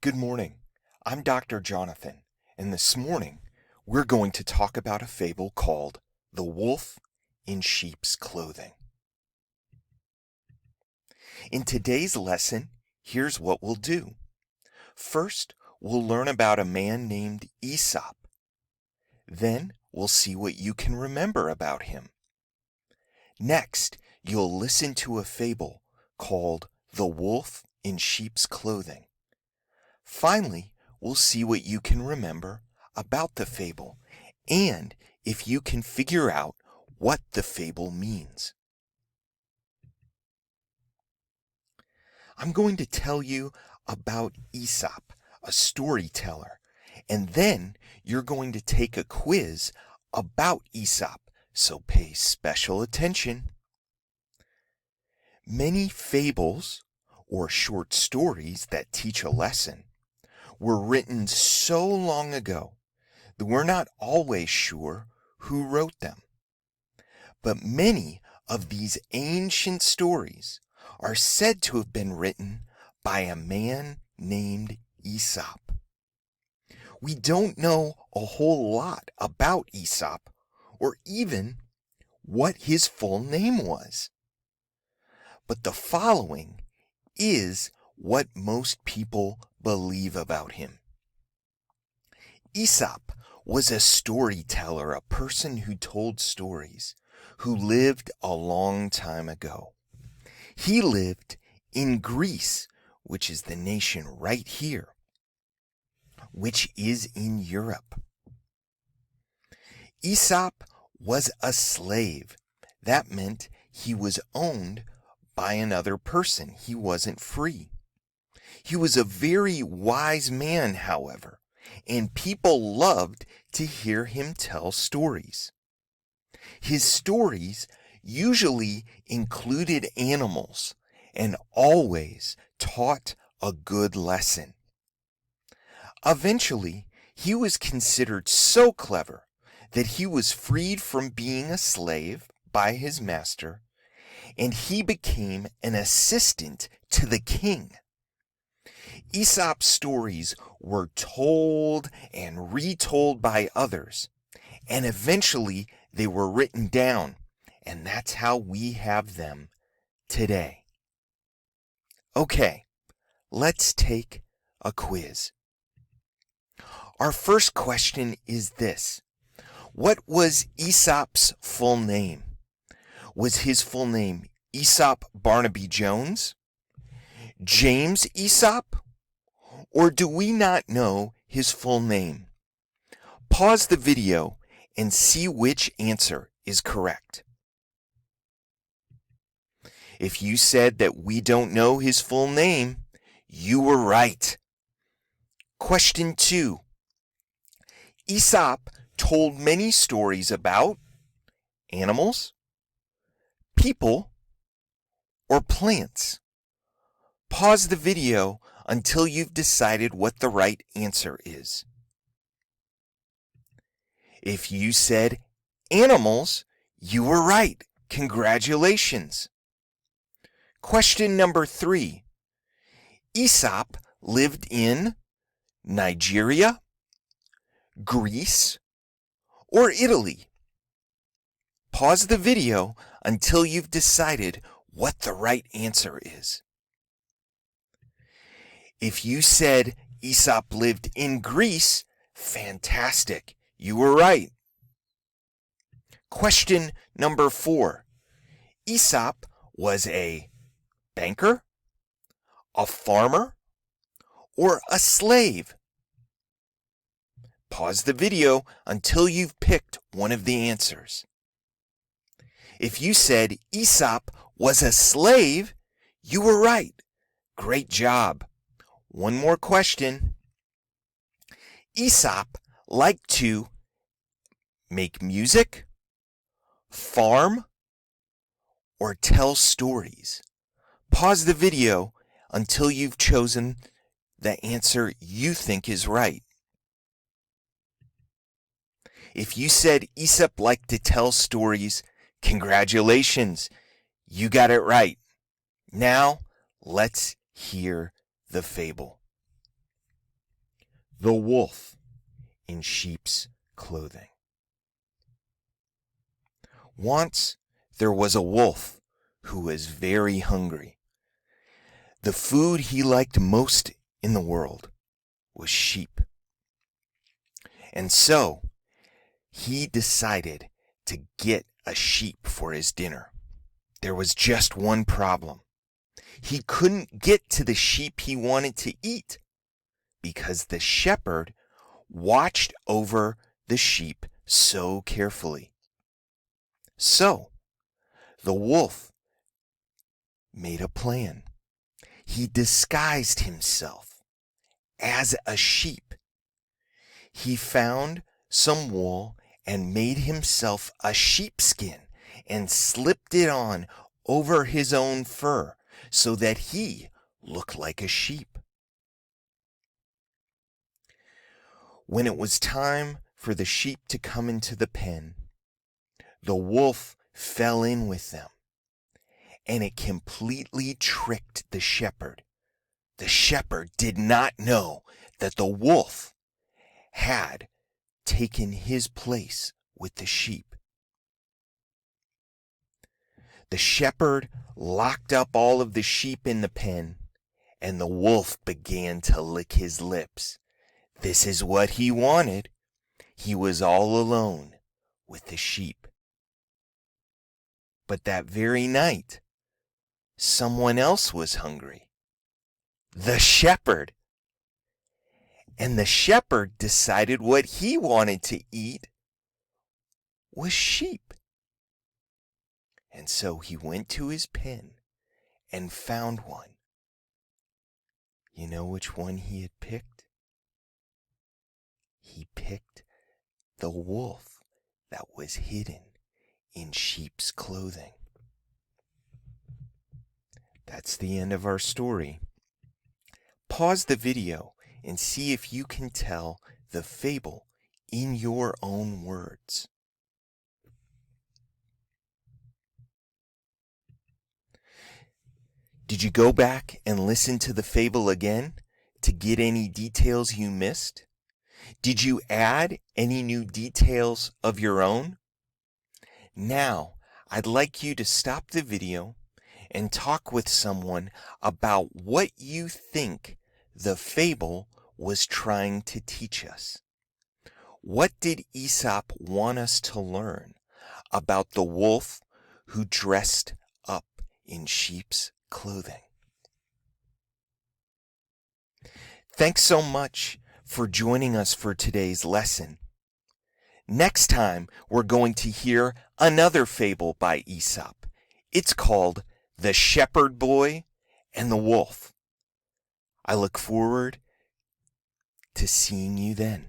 Good morning. I'm Dr. Jonathan, and this morning we're going to talk about a fable called The Wolf in Sheep's Clothing. In today's lesson, here's what we'll do. First, we'll learn about a man named Aesop. Then, we'll see what you can remember about him. Next, you'll listen to a fable called The Wolf in Sheep's Clothing. Finally, we'll see what you can remember about the fable and if you can figure out what the fable means. I'm going to tell you about Aesop, a storyteller, and then you're going to take a quiz about Aesop, so pay special attention. Many fables, or short stories that teach a lesson, were written so long ago that we're not always sure who wrote them. But many of these ancient stories are said to have been written by a man named Aesop. We don't know a whole lot about Aesop or even what his full name was. But the following is what most people believe about him. Aesop was a storyteller, a person who told stories, who lived a long time ago. He lived in Greece, which is the nation right here, which is in Europe. Aesop was a slave. That meant he was owned by another person. He wasn't free. He was a very wise man, however, and people loved to hear him tell stories. His stories usually included animals and always taught a good lesson. Eventually, he was considered so clever that he was freed from being a slave by his master, and he became an assistant to the king. Aesop's stories were told and retold by others, and eventually they were written down, and that's how we have them today. Okay, let's take a quiz. Our first question is this. What was Aesop's full name? Was his full name Aesop Barnaby Jones? James Aesop? Or do we not know his full name? Pause the video and see which answer is correct. If you said that we don't know his full name, you were right. Question 2. Aesop told many stories about animals, people, or plants. Pause the video until you've decided what the right answer is. If you said animals, you were right. Congratulations. Question number 3. Aesop lived in Nigeria, Greece, or Italy. Pause the video until you've decided what the right answer is. If you said Aesop lived in Greece, fantastic. You were right. Question number 4. Aesop was a banker, a farmer, or a slave? Pause the video until you've picked one of the answers. If you said Aesop was a slave, you were right. Great job. One more question. Aesop liked to make music, farm, or tell stories. Pause the video until you've chosen the answer you think is right. If you said Aesop liked to tell stories, congratulations, you got it right. Now, let's hear the fable. The wolf in sheep's clothing. Once there was a wolf who was very hungry. The food he liked most in the world was sheep. And so he decided to get a sheep for his dinner. There was just one problem. He couldn't get to the sheep he wanted to eat because the shepherd watched over the sheep so carefully. So the wolf made a plan. He disguised himself as a sheep. He found some wool and made himself a sheepskin and slipped it on over his own fur so that he looked like a sheep. When it was time for the sheep to come into the pen, the wolf fell in with them, and it completely tricked the shepherd. The shepherd did not know that the wolf had taken his place with the sheep. The shepherd locked up all of the sheep in the pen, and the wolf began to lick his lips. This is what he wanted. He was all alone with the sheep. But that very night, someone else was hungry. The shepherd. And the shepherd decided what he wanted to eat was sheep. And so he went to his pen and found one. You know which one he had picked? He picked the wolf that was hidden in sheep's clothing. That's the end of our story. Pause the video and see if you can tell the fable in your own words. Did you go back and listen to the fable again to get any details you missed? Did you add any new details of your own? Now, I'd like you to stop the video and talk with someone about what you think the fable was trying to teach us. What did Aesop want us to learn about the wolf who dressed up in sheep's clothing? Thanks so much for joining us for today's lesson. Next time, we're going to hear another fable by Aesop. It's called The Shepherd Boy and the Wolf. I look forward to seeing you then.